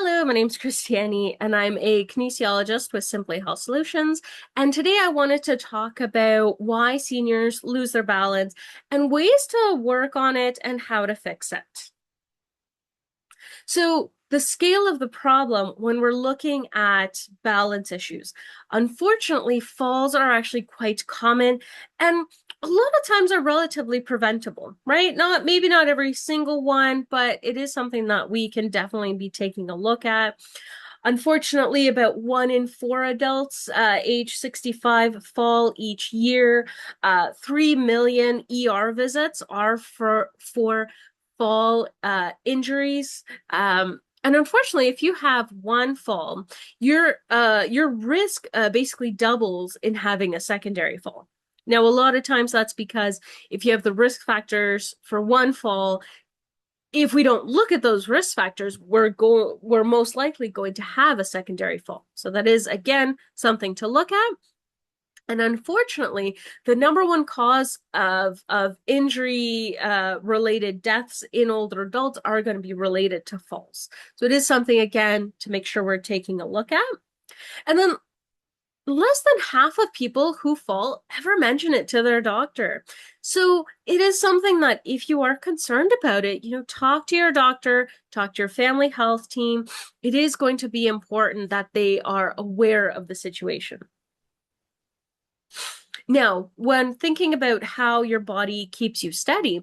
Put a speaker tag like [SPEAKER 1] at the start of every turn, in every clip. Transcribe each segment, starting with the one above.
[SPEAKER 1] Hello, my name's Christiane, and I'm a kinesiologist with Simply Health Solutions. And today I wanted to talk about why seniors lose their balance and ways to work on it and how to fix it. So, the scale of the problem when we're looking at balance issues, unfortunately, falls are actually quite common and a lot of times are relatively preventable, right? Maybe not every single one, but it is something that we can definitely be taking a look at. Unfortunately, about 1 in 4 adults age 65 fall each year. 3 million ER visits are for fall injuries. And unfortunately, if you have one fall, your risk basically doubles in having a secondary fall. Now, a lot of times that's because if you have the risk factors for one fall, if we don't look at those risk factors, we're most likely going to have a secondary fall. So that is, again, something to look at. And unfortunately, the number one cause of injury related deaths in older adults are going to be related to falls. So it is something, again, to make sure we're taking a look at. And then less than half of people who fall ever mention it to their doctor. So it is something that if you are concerned about it, talk to your doctor, talk to your family health team. It is going to be important that they are aware of the situation. Now, when thinking about how your body keeps you steady,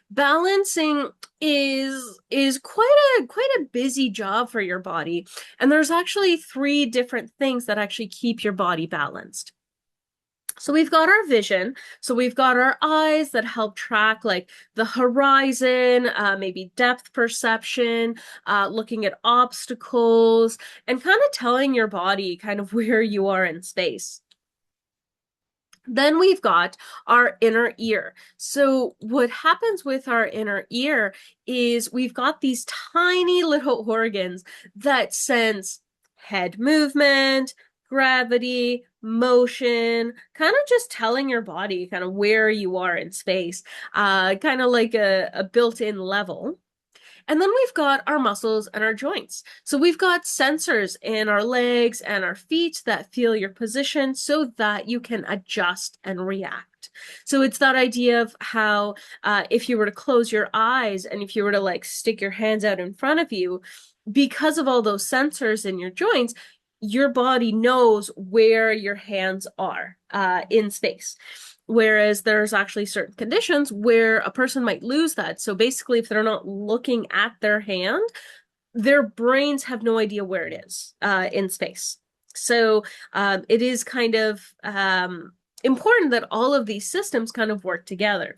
[SPEAKER 1] balancing is quite a busy job for your body. And there's actually 3 different things that actually keep your body balanced. So we've got our vision. So we've got our eyes that help track like the horizon, maybe depth perception, looking at obstacles, and kind of telling your body kind of where you are in space. Then we've got our inner ear. So what happens with our inner ear is we've got these tiny little organs that sense head movement, gravity, motion, kind of just telling your body kind of where you are in space, kind of like a built-in level. And then we've got our muscles and our joints. So we've got sensors in our legs and our feet that feel your position so that you can adjust and react. So it's that idea of how if you were to close your eyes and if you were to like stick your hands out in front of you, because of all those sensors in your joints, your body knows where your hands are in space. Whereas there's actually certain conditions where a person might lose that. So basically, if they're not looking at their hand, their brains have no idea where it is in space. So it is kind of important that all of these systems kind of work together.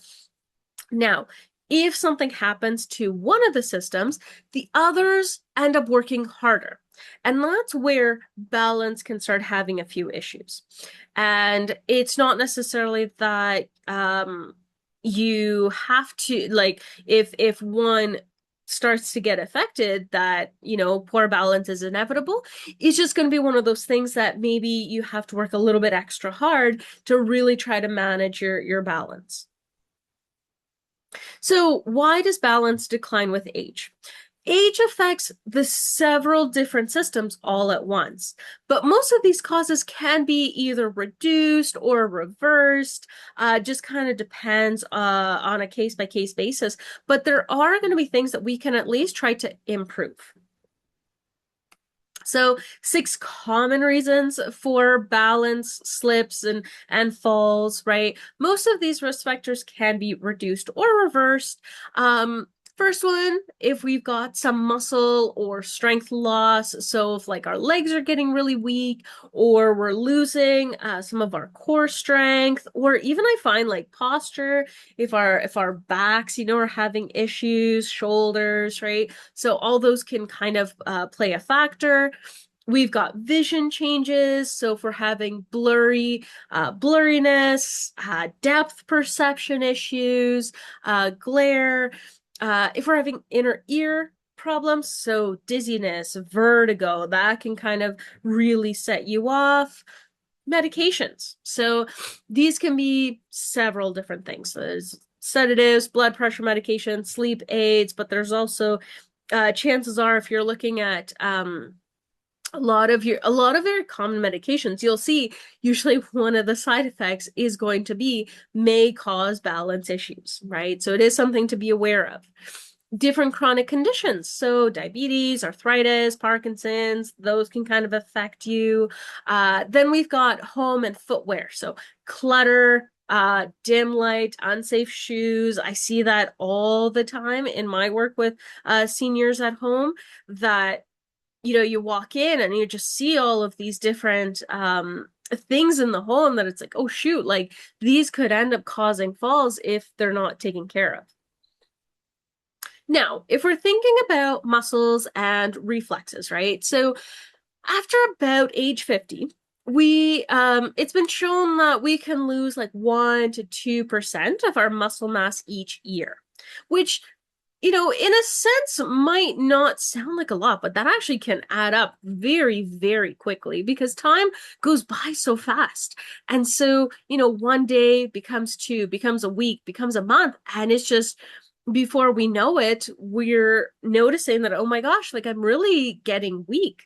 [SPEAKER 1] Now, if something happens to one of the systems, the others end up working harder. And that's where balance can start having a few issues. And it's not necessarily that you have to, like, if one starts to get affected, that, poor balance is inevitable. It's just going to be one of those things that maybe you have to work a little bit extra hard to really try to manage your balance. So why does balance decline with age? Age affects the several different systems all at once, but most of these causes can be either reduced or reversed. Just kind of depends on a case-by-case basis, but there are going to be things that we can at least try to improve. So 6 common reasons for balance slips and falls, right? Most of these risk factors can be reduced or reversed. First one, if we've got some muscle or strength loss, so if like our legs are getting really weak or we're losing some of our core strength, or even I find like posture, if our backs, are having issues, shoulders, right? So all those can kind of play a factor. We've got vision changes. So if we're having blurriness, depth perception issues, glare, if we're having inner ear problems, so dizziness, vertigo, that can kind of really set you off. Medications. So these can be several different things. There's sedatives, blood pressure medication, sleep aids, but there's also chances are if you're looking at a lot of very common medications, you'll see usually one of the side effects is going to be may cause balance issues, right? So it is something to be aware of. Different chronic conditions, so diabetes, arthritis, Parkinson's, those can kind of affect you. Then we've got home and footwear, so clutter, dim light, unsafe shoes. I see that all the time in my work with seniors at home, that you walk in and you just see all of these different things in the home, that it's like, oh shoot, like these could end up causing falls if they're not taken care of. Now, if we're thinking about muscles and reflexes, right? So after about age 50, we it's been shown that we can lose like 1 to 2% of our muscle mass each year, which in a sense might not sound like a lot, but that actually can add up very, very quickly because time goes by so fast. And so, one day becomes two, becomes a week, becomes a month, and it's just before we know it, we're noticing that, oh my gosh, like I'm really getting weak.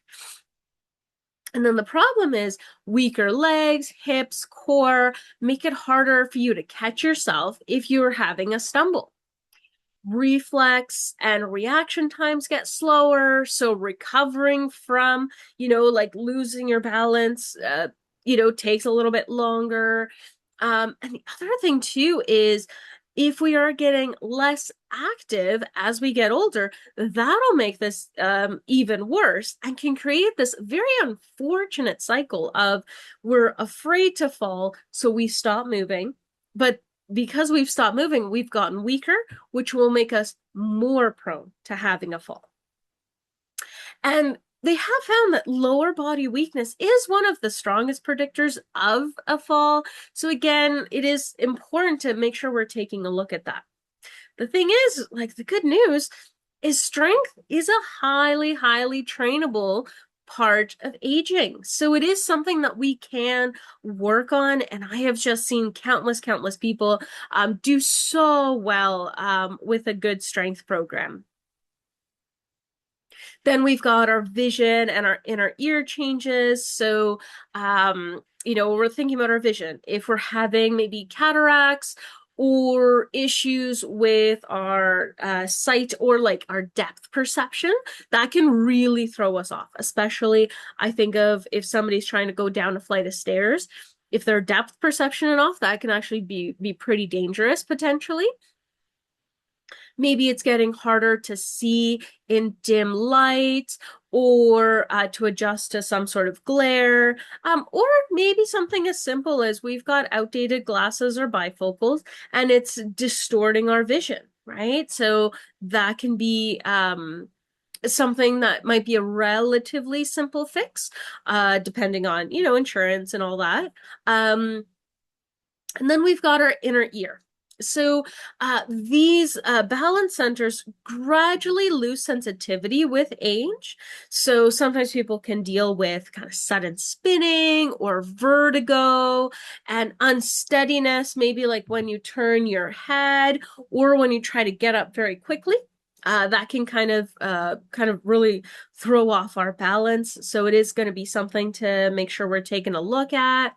[SPEAKER 1] And then the problem is weaker legs, hips, core make it harder for you to catch yourself if you're having a stumble. Reflex and reaction times get slower, so recovering from like losing your balance takes a little bit longer. And the other thing too is if we are getting less active as we get older, that'll make this even worse and can create this very unfortunate cycle of we're afraid to fall, so we stop moving, but because we've stopped moving, we've gotten weaker, which will make us more prone to having a fall. And they have found that lower body weakness is one of the strongest predictors of a fall. So again, it is important to make sure we're taking a look at that. The thing is, like, the good news is strength is a highly, highly trainable part of aging. So it is something that we can work on. And I have just seen countless, countless people do so well with a good strength program. Then we've got our vision and our inner ear changes. So, we're thinking about our vision. If we're having maybe cataracts or issues with our sight or like our depth perception, that can really throw us off. Especially, I think of if somebody's trying to go down a flight of stairs. If their depth perception is off, that can actually be pretty dangerous potentially. Maybe it's getting harder to see in dim light or to adjust to some sort of glare, or maybe something as simple as we've got outdated glasses or bifocals and it's distorting our vision, right? So that can be something that might be a relatively simple fix, depending on, insurance and all that. And then we've got our inner ear. So these balance centers gradually lose sensitivity with age. So sometimes people can deal with kind of sudden spinning or vertigo and unsteadiness, maybe like when you turn your head or when you try to get up very quickly. That can kind of really throw off our balance. So it is going to be something to make sure we're taking a look at.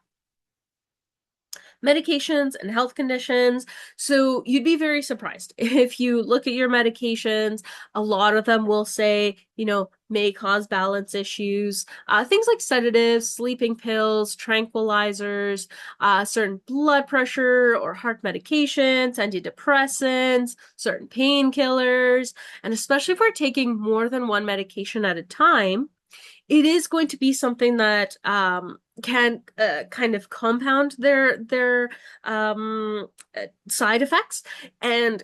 [SPEAKER 1] Medications and health conditions. So you'd be very surprised if you look at your medications. A lot of them will say, may cause balance issues. Things like sedatives, sleeping pills, tranquilizers, certain blood pressure or heart medications, antidepressants, certain painkillers. And especially if we're taking more than one medication at a time, it is going to be something that can kind of compound their side effects. And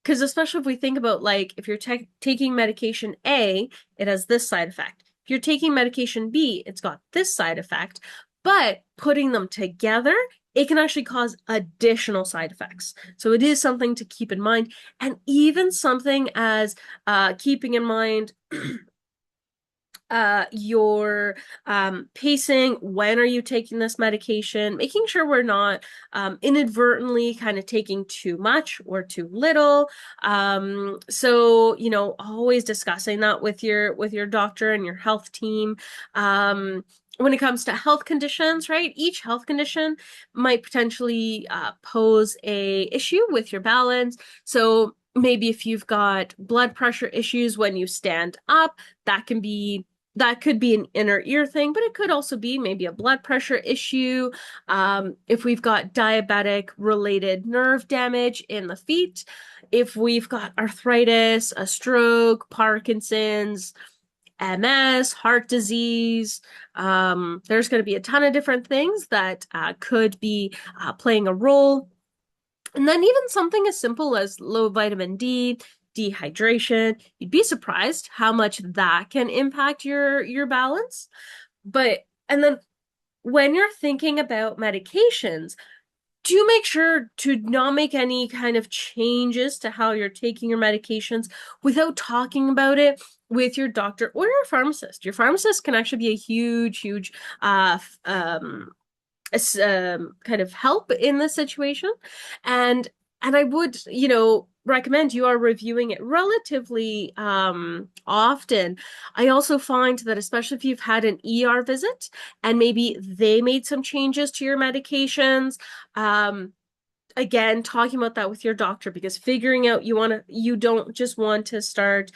[SPEAKER 1] because especially if we think about like if you're taking medication A, it has this side effect. If you're taking medication B, it's got this side effect. But putting them together, it can actually cause additional side effects. So it is something to keep in mind. And even something as keeping in mind your pacing, when are you taking this medication, making sure we're not inadvertently kind of taking too much or too little. So, always discussing that with your doctor and your health team. When it comes to health conditions, right? Each health condition might potentially pose a issue with your balance. So maybe if you've got blood pressure issues when you stand up, that can be that could be an inner ear thing, but it could also be maybe a blood pressure issue. If we've got diabetic related nerve damage in the feet, if we've got arthritis, a stroke, Parkinson's, MS, heart disease, there's going to be a ton of different things that could be playing a role. And then even something as simple as low vitamin D, dehydration, you'd be surprised how much that can impact your balance. But and then when you're thinking about medications, do make sure to not make any kind of changes to how you're taking your medications without talking about it with your doctor or your pharmacist. Your pharmacist can actually be a huge uh, kind of help in this situation, and I would recommend you are reviewing it relatively often. I also find that especially if you've had an ER visit and maybe they made some changes to your medications, again talking about that with your doctor, because figuring out you don't just want to start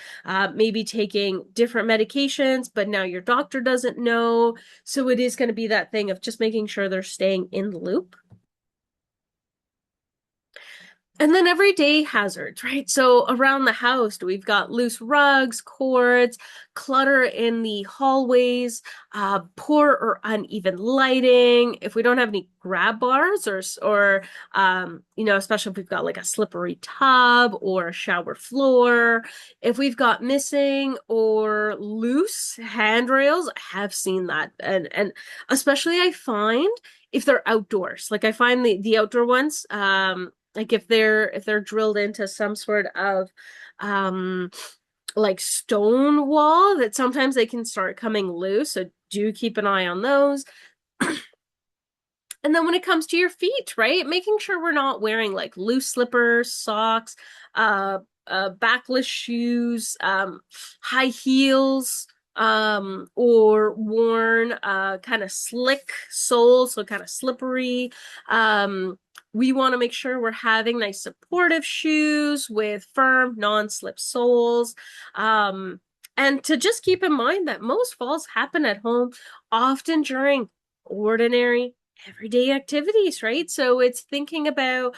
[SPEAKER 1] maybe taking different medications but now your doctor doesn't know, so it is going to be that thing of just making sure they're staying in the loop. And then everyday hazards, right? So around the house, we've got loose rugs, cords, clutter in the hallways, poor or uneven lighting. If we don't have any grab bars or especially if we've got like a slippery tub or a shower floor, if we've got missing or loose handrails, I have seen that. And especially I find if they're outdoors, like I find the outdoor ones, like if they're drilled into some sort of um like stone wall, that sometimes they can start coming loose, so do keep an eye on those. And then when it comes to your feet, right, making sure we're not wearing like loose slippers, socks, uh, backless shoes, high heels, or worn kind of slick soles, so kind of slippery. Um, we want to make sure we're having nice supportive shoes with firm, non-slip soles. And to just keep in mind that most falls happen at home, often during ordinary everyday activities, right? So it's thinking about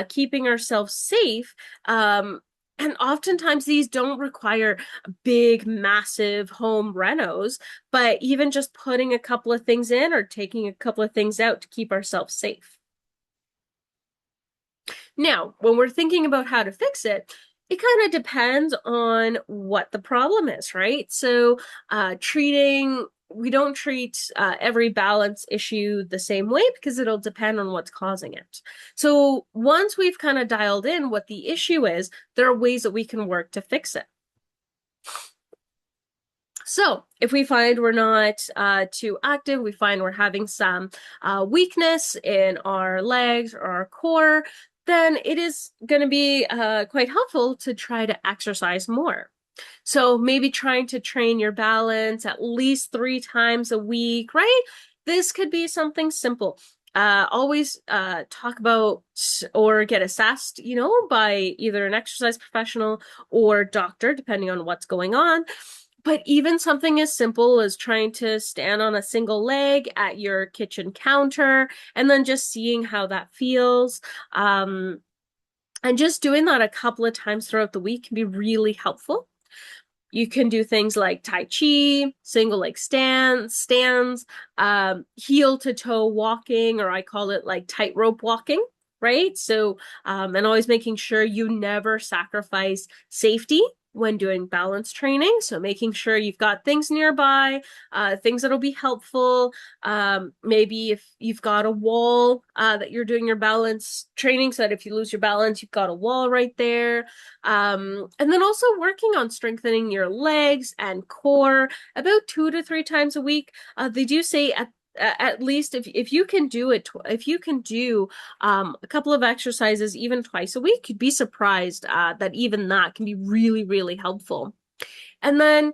[SPEAKER 1] keeping ourselves safe. And oftentimes these don't require big, massive home renos, but even just putting a couple of things in or taking a couple of things out to keep ourselves safe. Now, when we're thinking about how to fix it, it kind of depends on what the problem is, right? So, we don't treat every balance issue the same way because it'll depend on what's causing it. So, once we've kind of dialed in what the issue is, there are ways that we can work to fix it. So if we find we're not too active, we find we're having some weakness in our legs or our core, then it is going to be quite helpful to try to exercise more. So maybe trying to train your balance at least 3 times a week, right? This could be something simple. Always talk about or get assessed, by either an exercise professional or doctor, depending on what's going on. But even something as simple as trying to stand on a single leg at your kitchen counter and then just seeing how that feels. And just doing that a couple of times throughout the week can be really helpful. You can do things like Tai Chi, single leg stands, heel to toe walking, or I call it like tightrope walking, right? So, and always making sure you never sacrifice safety when doing balance training. So making sure you've got things nearby, things that'll be helpful. Maybe if you've got a wall that you're doing your balance training, so that if you lose your balance, you've got a wall right there. And then also working on strengthening your legs and core about 2 to 3 times a week. They do say at least if you can do it, if you can do a couple of exercises even twice a week, you'd be surprised that even that can be really, really helpful. And then,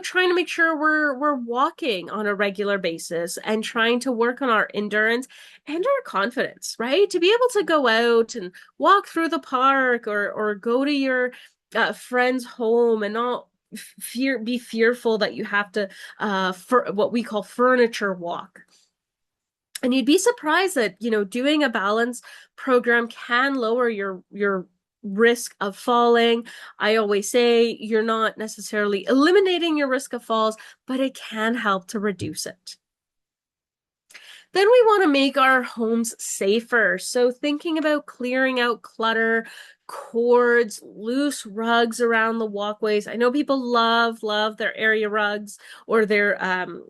[SPEAKER 1] trying to make sure we're walking on a regular basis and trying to work on our endurance and our confidence, right? To be able to go out and walk through the park or go to your friend's home and not be fearful that you have to for what we call furniture walk. And you'd be surprised that, doing a balance program can lower your risk of falling. I always say you're not necessarily eliminating your risk of falls, but it can help to reduce it. Then we want to make our homes safer. So thinking about clearing out clutter, cords, loose rugs around the walkways. I know people love their area rugs or their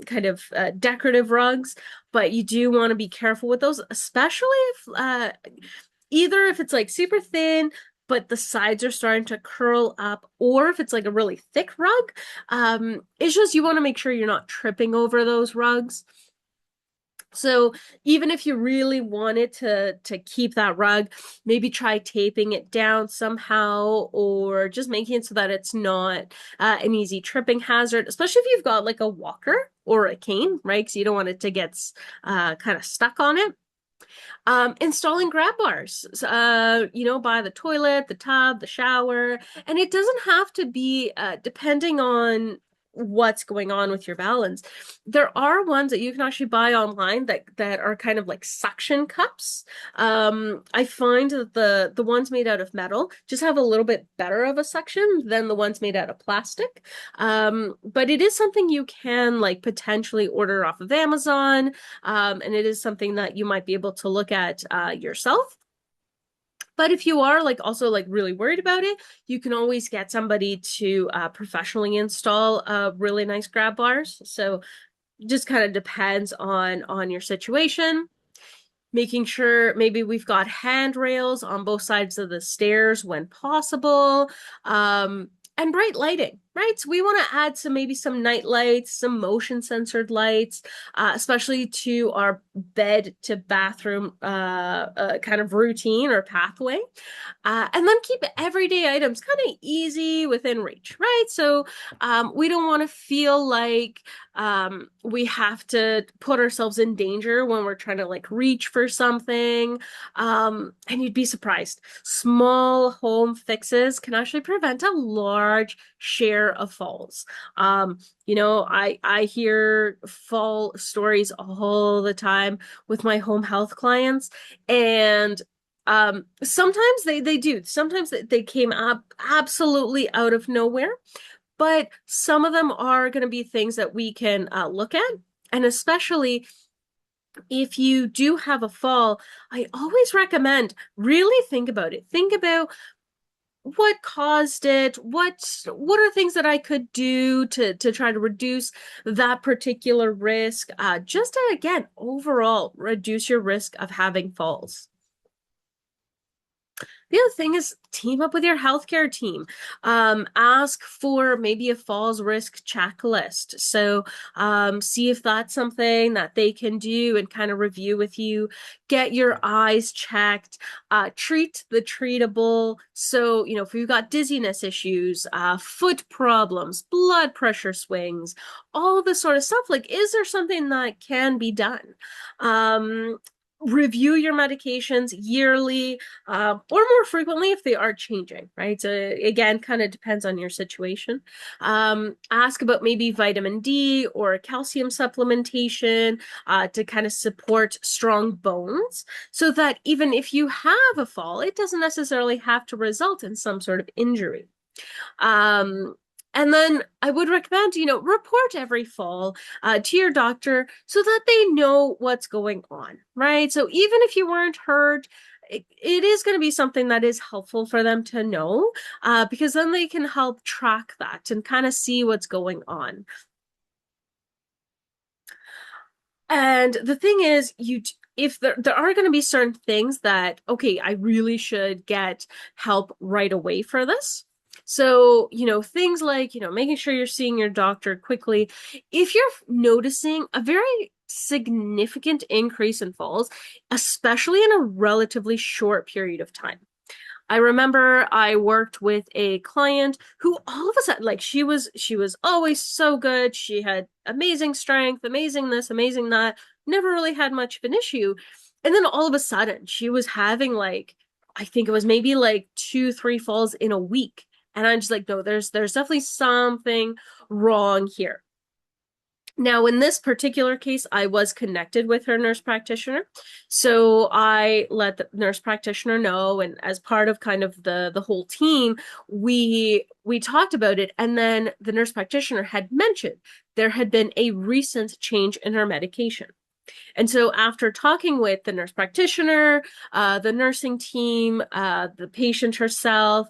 [SPEAKER 1] kind of decorative rugs, but you do want to be careful with those, especially if either if it's like super thin, but the sides are starting to curl up, or if it's like a really thick rug. It's just you want to make sure you're not tripping over those rugs. So even if you really wanted to keep that rug, maybe try taping it down somehow, or just making it so that it's not an easy tripping hazard, especially if you've got like a walker or a cane, right? Because you don't want it to get kind of stuck on it. Installing grab bars, by the toilet, the tub, the shower, and it doesn't have to be depending on what's going on with your balance. There are ones that you can actually buy online that are kind of like suction cups. I find that the ones made out of metal just have a little bit better of a suction than the ones made out of plastic. But it is something you can like potentially order off of Amazon, and it is something that you might be able to look at yourself. But if you are like also like really worried about it, you can always get somebody to professionally install really nice grab bars. So just kind of depends on your situation. Making sure maybe we've got handrails on both sides of the stairs when possible. And bright lighting, right? So we want to add maybe some night lights, some motion censored lights, especially to our bed to bathroom kind of routine or pathway. And then keep everyday items kind of easy within reach, right? So we don't want to feel like we have to put ourselves in danger when we're trying to like reach for something. And you'd be surprised. Small home fixes can actually prevent a large share of falls. I hear fall stories all the time with my home health clients, and sometimes they do. Sometimes they came up absolutely out of nowhere, but some of them are going to be things that we can look at. And especially if you do have a fall, I always recommend really think about it. Think about what caused it, what are things that I could do to try to reduce that particular risk, just to again overall reduce your risk of having falls. The other thing is team up with your healthcare team. Ask for maybe a falls risk checklist. So see if that's something that they can do and kind of review with you. Get your eyes checked. Treat the treatable. So, if you've got dizziness issues, foot problems, blood pressure swings, all this sort of stuff, like, is there something that can be done? Review your medications yearly, or more frequently if they are changing, right? So again, kind of depends on your situation. Ask about maybe vitamin D or calcium supplementation to kind of support strong bones, so that even if you have a fall, it doesn't necessarily have to result in some sort of injury. And then I would recommend, report every fall to your doctor so that they know what's going on, right? So even if you weren't hurt, it is going to be something that is helpful for them to know, because then they can help track that and kind of see what's going on. And the thing is, if there are going to be certain things that, okay, I really should get help right away for this. So, things like, making sure you're seeing your doctor quickly. If you're noticing a very significant increase in falls, especially in a relatively short period of time. I remember I worked with a client who all of a sudden, like, she was always so good. She had amazing strength, amazing this, amazing that, never really had much of an issue. And then all of a sudden she was having, like, I think it was maybe like 2, 3 falls in a week. And I'm just like, no, there's definitely something wrong here. Now, in this particular case, I was connected with her nurse practitioner. So I let the nurse practitioner know, and as part of kind of the whole team, we talked about it. And then the nurse practitioner had mentioned there had been a recent change in her medication. And so after talking with the nurse practitioner, the nursing team, the patient herself,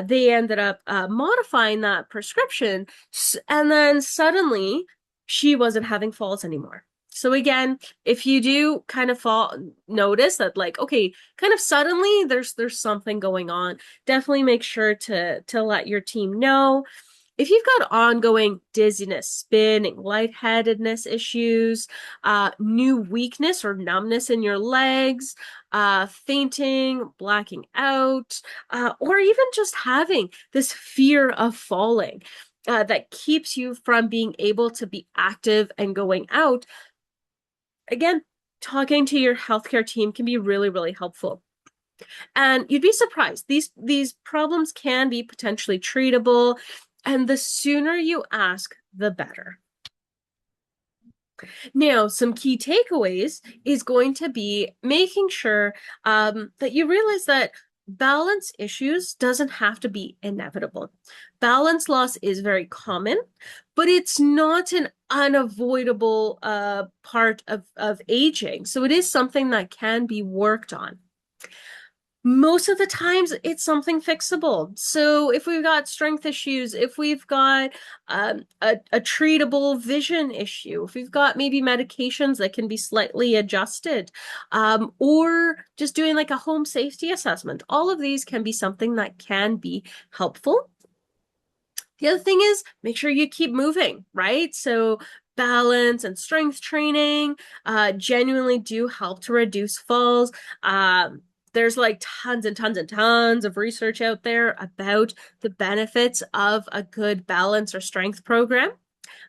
[SPEAKER 1] they ended up modifying that prescription. And then suddenly she wasn't having falls anymore. So again, if you do kind of notice that, like, okay, kind of suddenly there's something going on, definitely make sure to let your team know. If you've got ongoing dizziness, spinning, lightheadedness issues, new weakness or numbness in your legs, fainting, blacking out, or even just having this fear of falling, that keeps you from being able to be active and going out, again, talking to your healthcare team can be really, really helpful. And you'd be surprised. These problems can be potentially treatable, and the sooner you ask, the better. Now, some key takeaways is going to be making sure that you realize that balance issues doesn't have to be inevitable. Balance loss is very common, but it's not an unavoidable part of aging. So it is something that can be worked on. Most of the times it's something fixable. So if we've got strength issues, if we've got a treatable vision issue, if we've got maybe medications that can be slightly adjusted, or just doing like a home safety assessment, all of these can be something that can be helpful. The other thing is make sure you keep moving, right? So balance and strength training genuinely do help to reduce falls. There's like tons and tons and tons of research out there about the benefits of a good balance or strength program.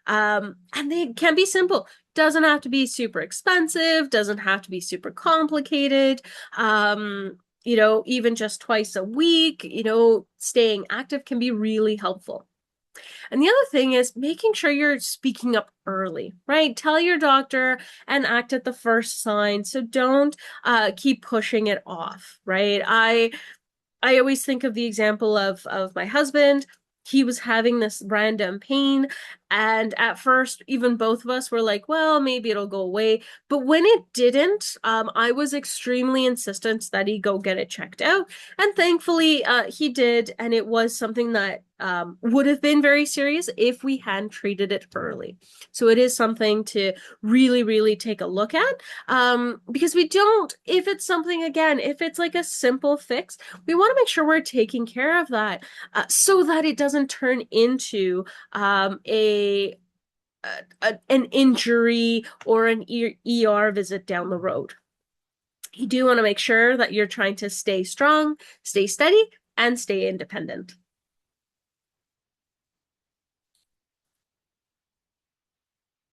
[SPEAKER 1] And they can be simple. Doesn't have to be super expensive, doesn't have to be super complicated. Even just twice a week, staying active can be really helpful. And the other thing is making sure you're speaking up early, right? Tell your doctor and act at the first sign. So don't keep pushing it off, right? I always think of the example of my husband. He was having this random pain, and at first, even both of us were like, well, maybe it'll go away. But when it didn't, I was extremely insistent that he go get it checked out. And thankfully, he did. And it was something that would have been very serious if we hadn't treated it early. So it is something to really, really take a look at, because we don't, if it's something, again, if it's like a simple fix, we want to make sure we're taking care of that, so that it doesn't turn into an injury or an ER visit down the road. You do want to make sure that you're trying to stay strong, stay steady, and stay independent.